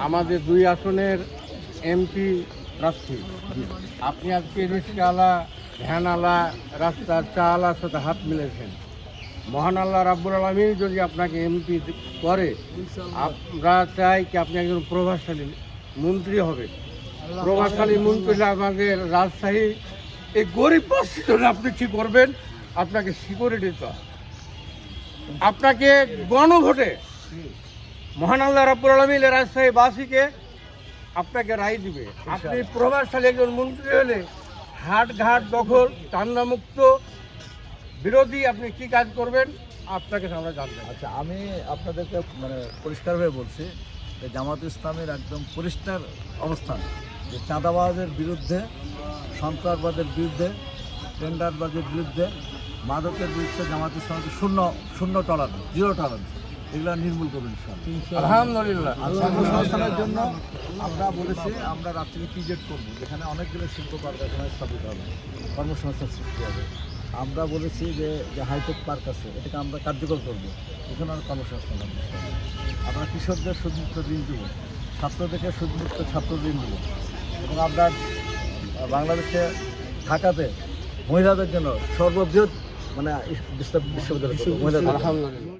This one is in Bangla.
আমাদের 2 আসনের এমপি প্রার্থী। আপনি আজকে রিক্সাওয়ালা, ভ্যানওয়ালা, রাস্তার চাওয়ালার সাথে হাত মিলেছেন। মহান আল্লাহ রাব্বুল আলামিন যদি আপনাকে এমপি করে, আমরা চাই কি আপনি একজন প্রভাবশালী মন্ত্রী হবে। প্রভাবশালী মন্ত্রী হলে আমাদের রাজশাহী এই গরিব বাসীর আপনি কী করবেন? আপনাকে সিকিউরিটি দিতে হবে। আপনাকে গণভোটে মহান আল্লাহ রাব্বুল আলামিন রাজশাহী বাসীকে আপনাকে রায় দিবে। আপনি প্রভাবশালী একজন মন্ত্রী হলে হাটঘাট দখল, চাঁদামুক্ত বিরোধী আপনি কি কাজ করবেন আপনাকে আমরা জানতে। আচ্ছা, আমি আপনাদেরকে পরিষ্কারভাবে বলছি যে জামাত ইসলামের একদম পরিষ্কার অবস্থান যে চাঁদাবাজের বিরুদ্ধে, সন্ত্রাসবাদের বিরুদ্ধে, টেন্ডারবাজের বিরুদ্ধে, মাদকের বিরুদ্ধে জামাত ইসলামের শূন্য টলারেন্স, 0 টলারেন্স, এগুলো নির্মূল করবেন আলহামদুলিল্লাহ। আর কর্মসংস্থানের জন্য আমরা বলেছি আমরা রাত্রি পিজেড করবো, যেখানে অনেকগুলো শিল্প কারখানা স্থাপিত হবে, কর্মসংস্থান সৃষ্টি হবে। আমরা বলেছি যে হাইটেক পার্ক আছে, এটাকে আমরা কার্যকর করবো, এখানে আমরা কর্মসংস্থান হবে। আমরা কৃষকদের সুদমুক্ত ঋণ দেবো, ছাত্রদেরকে সুদমুক্ত ছাত্র ঋণ দেবো, এবং আমরা বাংলাদেশে ঢাকাতে মহিলাদের জন্য সর্ববৃহৎ বিশ্ববিদ্যালয় করবো মহিলাদের। আলহামদুলিল্লাহ।